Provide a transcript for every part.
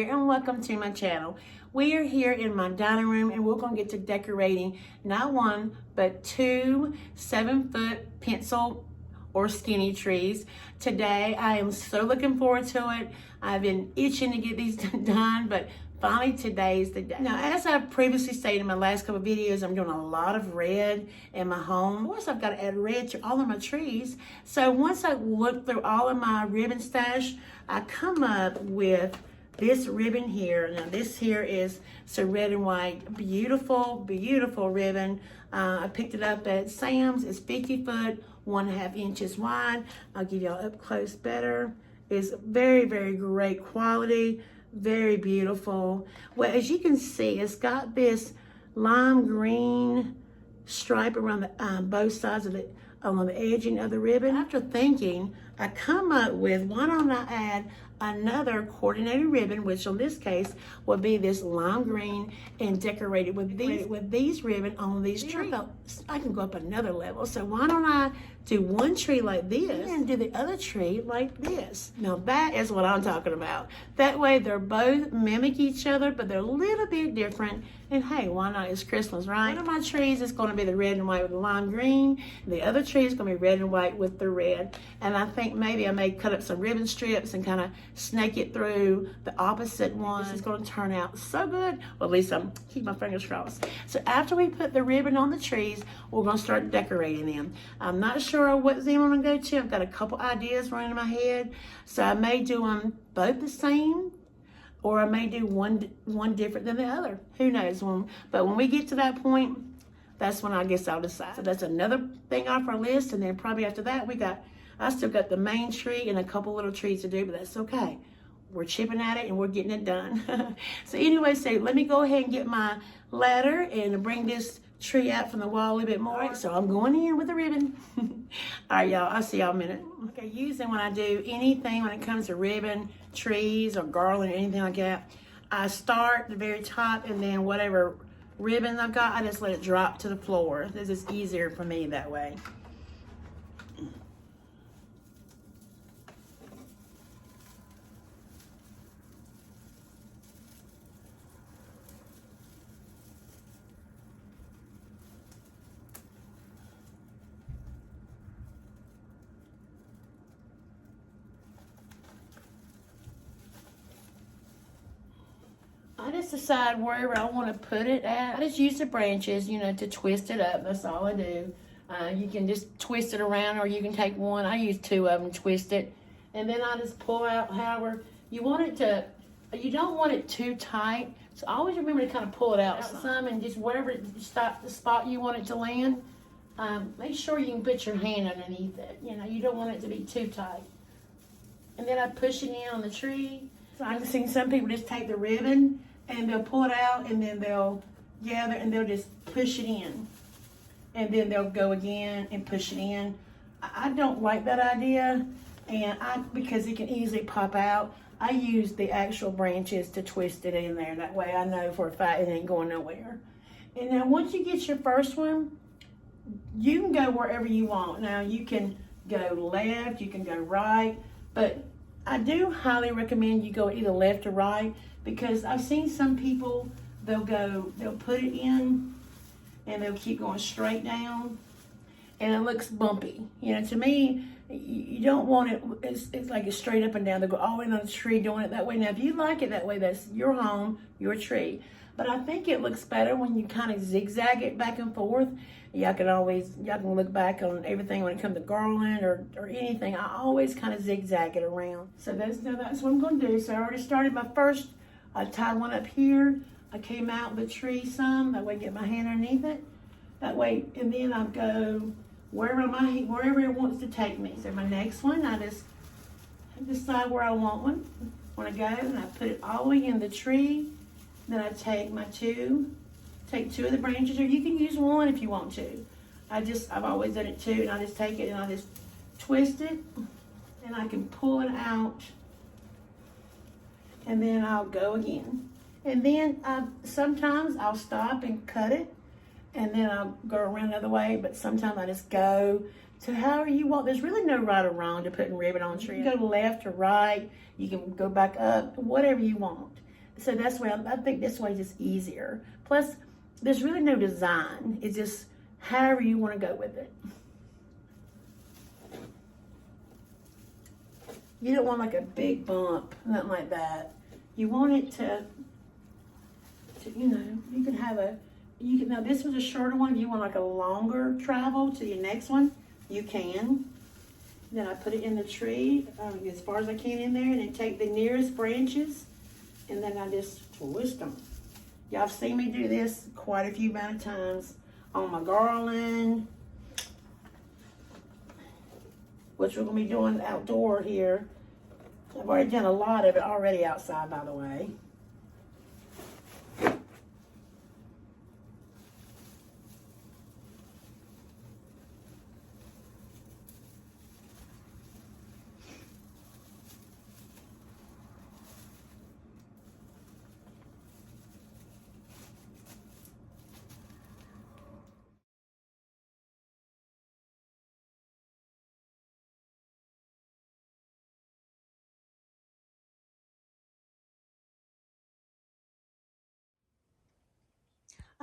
here and welcome to my channel. We are here in my dining room and we're going to get to decorating not one but two 7-foot pencil or skinny trees. Today I am so looking forward to it. I've been itching to get these done, but finally today is the day. Now, as I've previously stated in my last couple of videos, I'm doing a lot of red in my home. Of course, I've got to add red to all of my trees. So once I look through all of my ribbon stash, I come up with this ribbon here. Now this here is some red and white, beautiful, beautiful ribbon. I picked it up at Sam's. It's 50 foot, 1.5 inches wide. I'll give y'all up close better. It's very, very great quality, very beautiful. Well, as you can see, it's got this lime green stripe around the both sides of it, on the edging of the ribbon. After thinking, I come up with, why don't I add another coordinated ribbon, which in this case will be this lime green, and decorate it with these ribbon on these trees. I can go up another level. So why don't I do one tree like this and do the other tree like this? Now that is what I'm talking about. That way they're both mimic each other, but they're a little bit different. And hey, why not? It's Christmas, right? One of my trees is going to be the red and white with the lime green. The other tree is going to be red and white with the red. And I think maybe I may cut up some ribbon strips and kind of snake it through the opposite one. This is going to turn out so good. Well, at least I'm keep my fingers crossed. So after we put the ribbon on the trees, we're going to start decorating them. I'm not sure what theme I'm going to go to. I've got a couple ideas running in my head. So I may do them both the same, or I may do one different than the other. Who knows? But when we get to that point, that's when I guess I'll decide. So that's another thing off our list. And then probably after that, I still got the main tree and a couple little trees to do, but that's okay. We're chipping at it and we're getting it done. So anyway, let me go ahead and get my ladder and bring this tree out from the wall a little bit more. All right, so I'm going in with the ribbon. All right, y'all, I'll see y'all in a minute. Okay, usually when I do anything when it comes to ribbon, trees, or garland, or anything like that, I start at the very top and then whatever ribbon I've got, I just let it drop to the floor. This is easier for me that way. I just decide wherever I want to put it at. I just use the branches, to twist it up. That's all I do. You can just twist it around, or you can take one. I use two of them, twist it. And then I just pull out however you want it to. You don't want it too tight. So always remember to kind of pull it out some, and just wherever the spot you want it to land, make sure you can put your hand underneath it. You don't want it to be too tight. And then I push it in on the tree. So I've seen some people just take the ribbon and they'll pull it out, and then they'll gather and they'll just push it in. And then they'll go again and push it in. I don't like that idea, and because it can easily pop out, I use the actual branches to twist it in there. That way I know for a fact it ain't going nowhere. And now once you get your first one, you can go wherever you want. Now you can go left, you can go right, but I do highly recommend you go either left or right, because I've seen some people, they'll put it in and they'll keep going straight down and it looks bumpy. To me, you don't want it, it's like it's straight up and down. They'll go all the way on the tree doing it that way. Now, if you like it that way, that's your home, your tree. But I think it looks better when you kind of zigzag it back and forth. Y'all can look back on everything when it comes to garland or anything. I always kind of zigzag it around. So that's what I'm going to do. So I already started my first. I tied one up here. I came out the tree some. That way I get my hand underneath it. That way, and then I'll go wherever it wants to take me. So my next one, I just decide where I want to go, and I put it all the way in the tree. Then I take two of the branches, or you can use one if you want to. I've always done it too, and I just take it and I just twist it, and I can pull it out, and then I'll go again. And then sometimes I'll stop and cut it, and then I'll go around the other way, but sometimes I just go to however you want. There's really no right or wrong to putting ribbon on a tree. You can go left or right, you can go back up, whatever you want. So that's why I think this way is just easier. Plus, there's really no design. It's just however you want to go with it. You don't want like a big bump, nothing like that. You want it to you know, you can have now this was a shorter one. If you want like a longer travel to your next one, you can. Then I put it in the tree as far as I can in there, and then take the nearest branches, and then I just twist them. Y'all have seen me do this quite a few amount of times on my garland, which we're gonna be doing outdoor here. I've already done a lot of it already outside, by the way.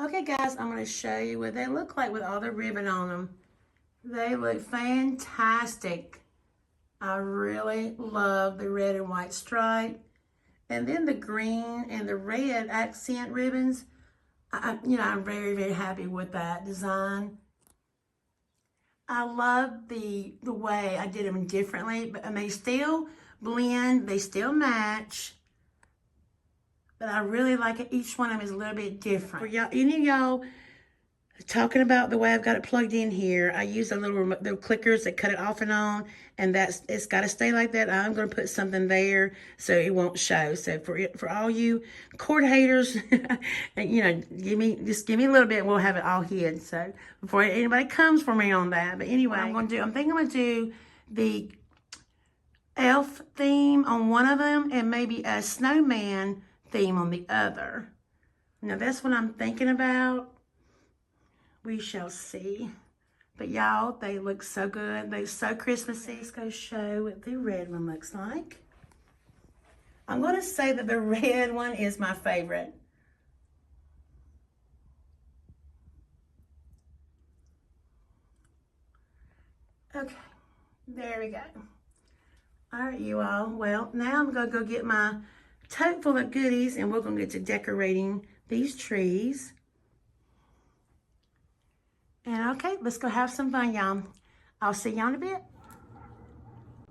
Okay guys, I'm going to show you what they look like with all the ribbon on them. They look fantastic. I really love the red and white stripe. And then the green and the red accent ribbons. I'm very, very happy with that design. I love the way I did them differently, but and they still blend, they still match. But I really like it. Each one of them is a little bit different. For y'all, any of y'all talking about the way I've got it plugged in here, I use the little clickers that cut it off and on, and it's got to stay like that. I'm going to put something there so it won't show. So for all you cord haters, give me a little bit and we'll have it all hid. So before anybody comes for me on that, but anyway, I'm thinking I'm going to do the elf theme on one of them and maybe a snowman theme on the other. Now that's what I'm thinking about. We shall see. But y'all, they look so good. They're so Christmassy. Let's go show what the red one looks like. I'm going to say that the red one is my favorite. Okay, there we go. All right, you all. Well, now I'm going to go get my tote full of goodies, and we're going to get to decorating these trees. And okay, let's go have some fun, y'all. I'll see y'all in a bit.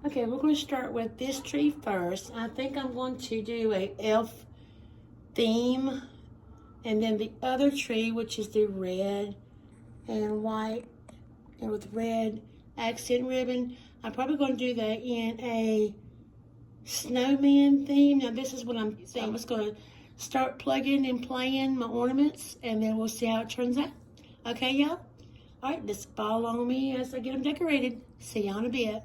Okay, we're going to start with this tree first. I think I'm going to do a elf theme. And then the other tree, which is the red and white and with red accent ribbon, I'm probably going to do that in a snowman theme. Now this is what I'm saying. I'm just going to start plugging and playing my ornaments, and then we'll see how it turns out. Okay, y'all? All right, just follow me as I get them decorated. See y'all in a bit.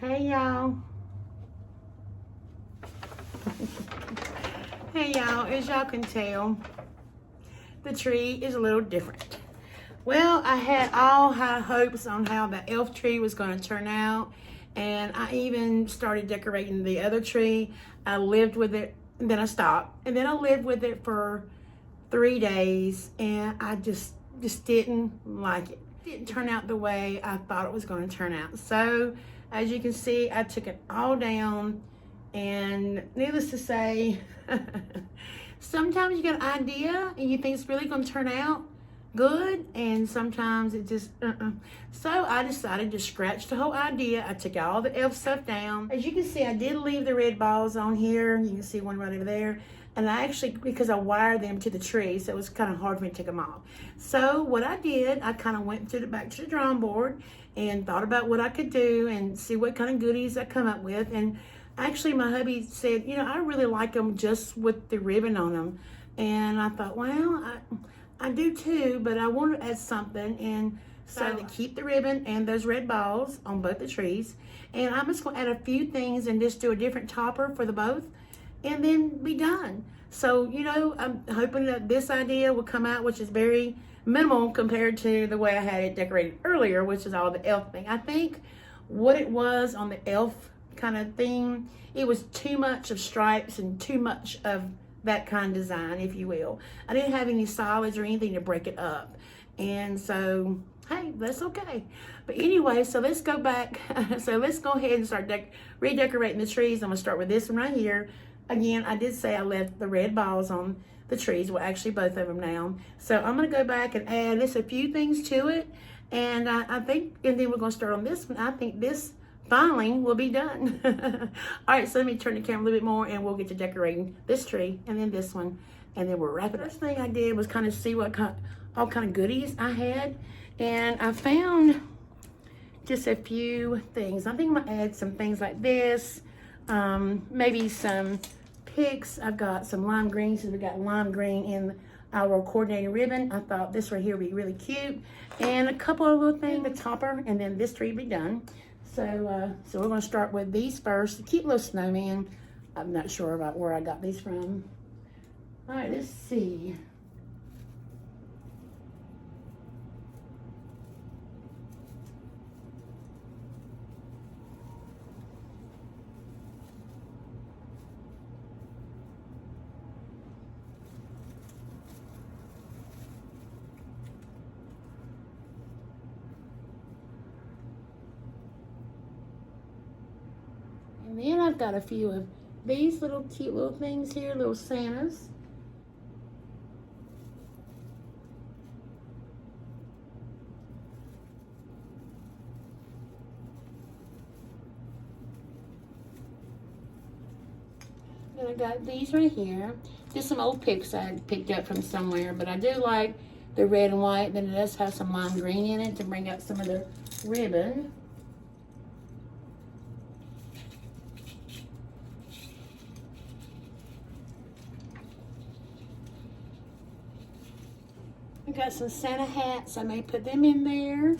Hey y'all. Hey y'all, as y'all can tell, the tree is a little different. Well, I had all high hopes on how the elf tree was going to turn out, and I even started decorating the other tree. I lived with it, and then I stopped, and then I lived with it for 3 days, and I just didn't like it. It didn't turn out the way I thought it was going to turn out. So, as you can see, I took it all down, and needless to say, sometimes you get an idea and you think it's really going to turn out good, and sometimes it just So I decided to scratch the whole idea. I took all the elf stuff down. As you can see, I did leave the red balls on here. You can see one right over there. And I actually, because I wired them to the tree, so it was kind of hard for me to take them off. So what I did, I kind of went back to the drawing board and thought about what I could do and see what kind of goodies I come up with. And actually my hubby said, you know, I really like them just with the ribbon on them. And I thought, well, I do too, but I want to add something. And so to keep the ribbon and those red balls on both the trees. And I'm just going to add a few things and just do a different topper for the both, and then be done. So, you know, I'm hoping that this idea will come out, which is very minimal compared to the way I had it decorated earlier, which is all the elf thing. I think what it was on the elf kind of theme, it was too much of stripes and too much of that kind of design, if you will. I didn't have any solids or anything to break it up. And so, hey, that's okay. But anyway, so let's go back. So let's go ahead and start redecorating the trees. I'm gonna start with this one right here. Again, I did say I left the red balls on the trees. Well, actually both of them now. So I'm gonna go back and add just a few things to it. And I think, and then we're gonna start on this one. I think this finally will be done. All right, so let me turn the camera a little bit more and we'll get to decorating this tree and then this one, and then we'll wrap it up. First thing I did was kind of see what all kind of goodies I had, and I found just a few things. I think I'm gonna add some things like this, maybe some picks. I've got some lime green, so we got lime green in our coordinating ribbon. I thought this right here would be really cute, and a couple of little things, the topper, and then this tree will be done. So, so we're going to start with these first. The cute little snowman. I'm not sure about where I got these from. All right, let's see. And then I've got a few of these little cute little things here, little Santas. And I got these right here. Just some old picks I picked up from somewhere, but I do like the red and white. Then it does have some lime green in it to bring out some of the ribbon. I got some Santa hats. I may put them in there.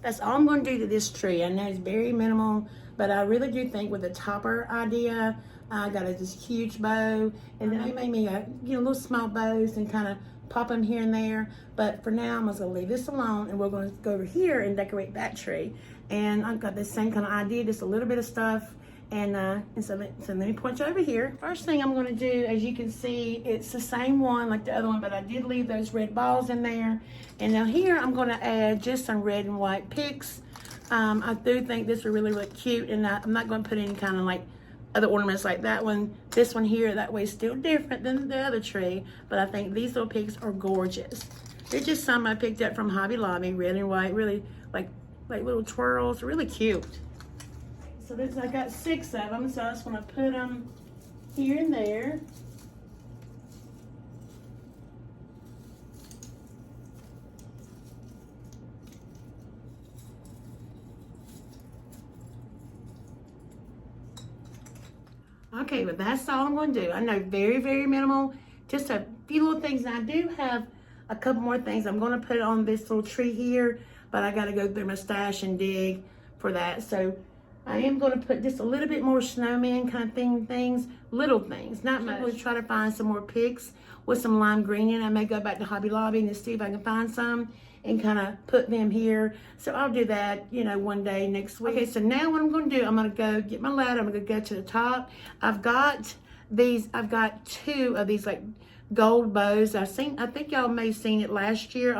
That's all I'm going to do to this tree. I know it's very minimal, but I really do think with the topper idea, I got this huge bow, and then I made me little small bows and kind of pop them here and there. But for now, I'm just going to leave this alone, and we're going to go over here and decorate that tree. And I've got the same kind of idea, just a little bit of stuff. And so let me point you over here. First thing I'm going to do, as you can see, it's the same one like the other one, but I did leave those red balls in there. And now here I'm going to add just some red and white picks. I do think this are really, really cute, and I'm not going to put any kind of like other ornaments like that one. This one here, that way is still different than the other tree, but I think these little picks are gorgeous. They're just some I picked up from Hobby Lobby, red and white, really like little twirls, really cute. So I got 6 of them, so I just want to put them here and there. Okay, but that's all I'm going to do. I know very, very minimal, just a few little things. And I do have a couple more things. I'm going to put it on this little tree here, but I got to go through my stash and dig for that. So I am going to put just a little bit more snowman kind of things, little things, not much. I'm going to try to find some more picks with some lime green in. I may go back to Hobby Lobby and see if I can find some and kind of put them here. So I'll do that, you know, one day next week. Okay, so now what I'm going to do, I'm going to go get my ladder. I'm going to go to the top. I've got two of these like gold bows. I think y'all may have seen it last year.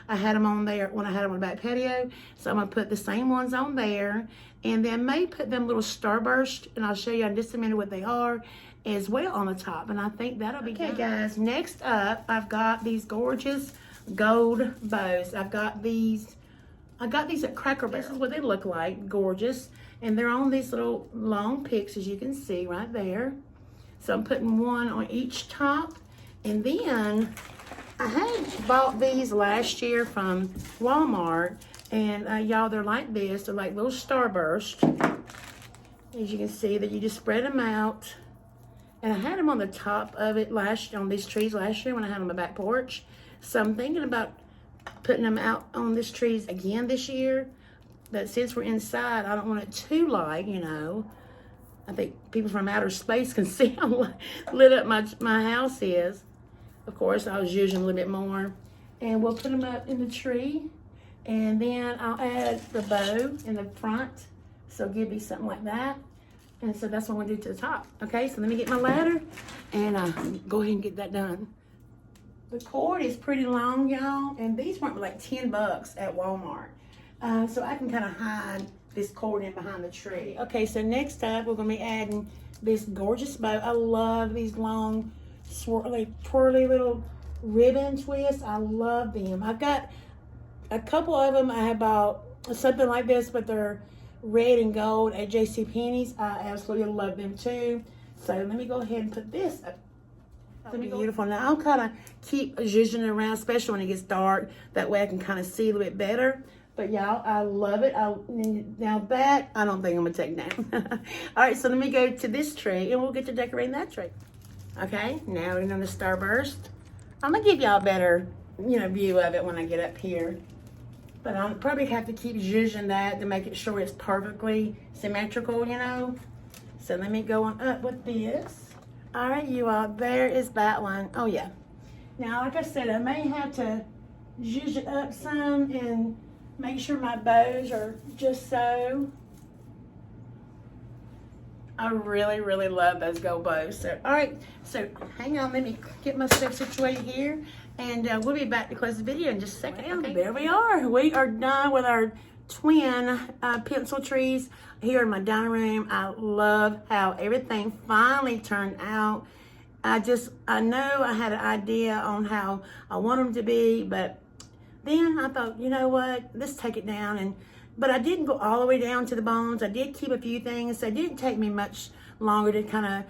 I had them on there when I had them on the back patio. So I'm going to put the same ones on there. And then may put them little starburst, and I'll show you in just a minute what they are, as well on the top. And I think that'll be good. Okay, guys, next up, I've got these gorgeous gold bows. I got these at Cracker Barrel. This is what they look like, gorgeous. And they're on these little long picks, as you can see right there. So I'm putting one on each top. And then I had bought these last year from Walmart. And y'all, they're like this. They're like little starburst. As you can see, that you just spread them out. And I had them on the top of it on these trees last year when I had them on my back porch. So I'm thinking about putting them out on these trees again this year. But since we're inside, I don't want it too light, you know. I think people from outer space can see how lit up my house is. Of course, I was using a little bit more. And we'll put them up in the tree. And then I'll add the bow in the front. So give me something like that. And so that's what I'm gonna do to the top. Okay, so let me get my ladder and go ahead and get that done. The cord is pretty long, y'all. And these weren't like 10 bucks at Walmart. So I can kind of hide this cord in behind the tree. Okay, so next up, we're gonna be adding this gorgeous bow. I love these long, swirly, twirly little ribbon twists. I love them. I've got a couple of them. I have bought something like this, but they're red and gold at JCPenney's. I absolutely love them too. So let me go ahead and put this up. Beautiful. Now I'll kind of keep zhuzhing it around, especially when it gets dark. That way I can kind of see a little bit better. But y'all, I love it. Now that, I don't think I'm gonna take down. All right, so let me go to this tree and we'll get to decorating that tree. Okay, now we're on the starburst. I'm gonna give y'all a better, you know, view of it when I get up here. But I'll probably have to keep zhuzhing that to make it sure it's perfectly symmetrical, you know. So let me go on up with this. All right, you all, there is that one. Oh yeah. Now, like I said, I may have to zhuzh it up some and make sure my bows are just so. I really, really love those gold bows. So, all right, so hang on, let me get myself situated here. And we'll be back to close the video in just a second. Well, okay. There we are. We are done with our twin pencil trees here in my dining room. I love how everything finally turned out. I know I had an idea on how I want them to be, but then I thought, you know what, let's take it down. But I didn't go all the way down to the bones. I did keep a few things. So it didn't take me much longer to kind of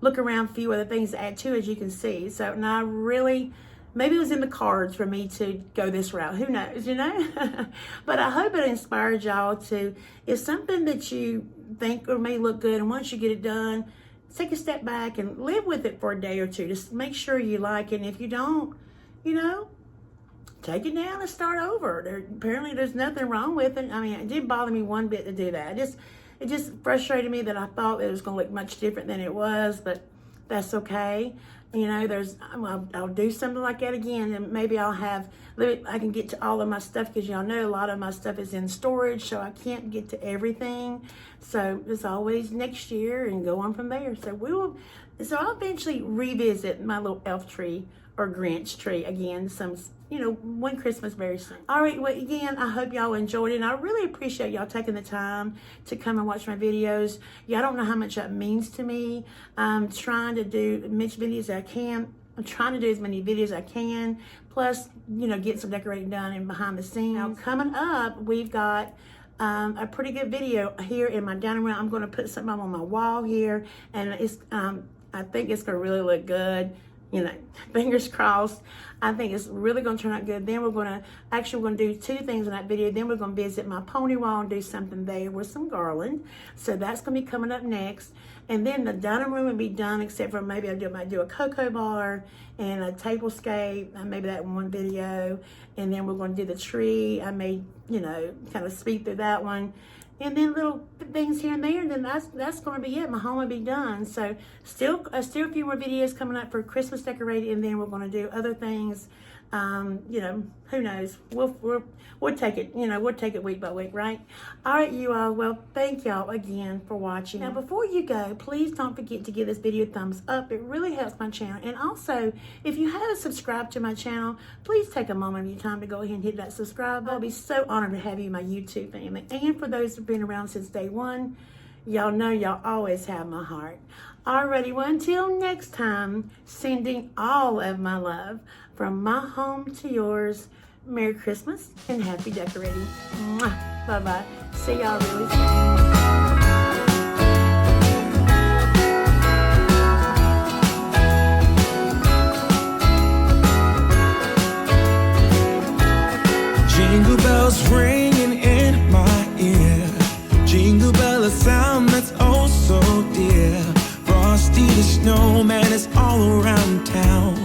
look around a few other things to add to, as you can see. So now really, maybe it was in the cards for me to go this route. Who knows, you know? But I hope it inspired y'all to, if something that you think or may look good, and once you get it done, take a step back and live with it for a day or two. Just make sure you like it. And if you don't, you know, take it down and start over. Apparently there's nothing wrong with it. I mean, it didn't bother me one bit to do that. It just frustrated me that I thought it was going to look much different than it was, but that's okay. You know, I'll do something like that again, and maybe I can get to all of my stuff, because y'all know a lot of my stuff is in storage, so I can't get to everything. So it's always next year and go on from there. So I'll eventually revisit my little elf tree or Grinch tree again, one Christmas very soon. All right, well, again, I hope y'all enjoyed it. And I really appreciate y'all taking the time to come and watch my videos. Y'all don't know how much that means to me. I'm trying to do as much videos as I can. I'm trying to do as many videos as I can. Plus, get some decorating done and behind the scenes. Now, coming up, we've got a pretty good video here in my dining room. I'm going to put something on my wall here, and I think it's going to really look good. Fingers crossed. I think it's really going to turn out good. Then we're going to do two things in that video. Then we're going to visit my pony wall and do something there with some garland. So that's going to be coming up next. And then the dining room will be done, except for maybe I might do a cocoa bar and a tablescape, maybe that in one video. And then we're going to do the tree. I may, kind of speed through that one. and then little things here and there, and then that's going to be it. My home will be done. So still a few more videos coming up for Christmas decorating, and then we're going to do other things. You know, who knows? We'll take it. You know, we'll take it week by week, right? All right, you all. Well, thank y'all again for watching. Now, before you go, please don't forget to give this video a thumbs up. It really helps my channel. And also, if you haven't subscribed to my channel, please take a moment of your time to go ahead and hit that subscribe button. I'll be so honored to have you in my YouTube family. And for those who've been around since day one, y'all know y'all always have my heart. Alrighty, well, until next time, sending all of my love from my home to yours. Merry Christmas and happy decorating. Mwah. Bye-bye. See y'all really soon. Jingle bells ringing in my ear. Jingle bell, a sound that's oh so dear. Frosty the snowman is all around town.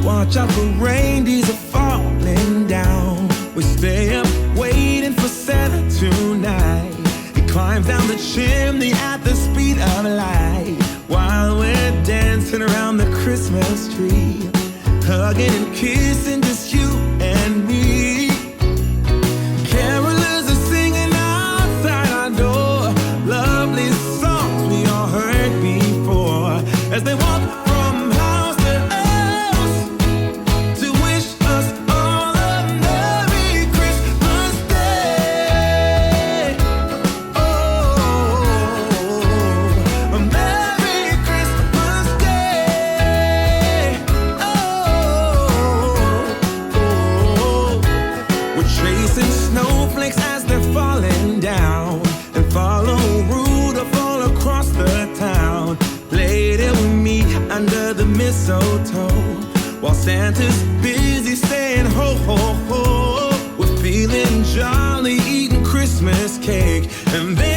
Watch out for reindeers are falling down. We stay up waiting for Santa tonight. He climbs down the chimney at the speed of light, while we're dancing around the Christmas tree, hugging and kissing just you and me. Carolers are singing outside our door, lovely songs we all heard before, as they walk from house to house to wish us all a Merry Christmas Day. Oh, a Merry Christmas Day. Oh, we're chasing snowflakes as they're falling down, and follow Rudolph all across the town. Later we meet under the mistletoe, while Santa's busy saying ho ho ho. We're feeling jolly, eating Christmas cake, and then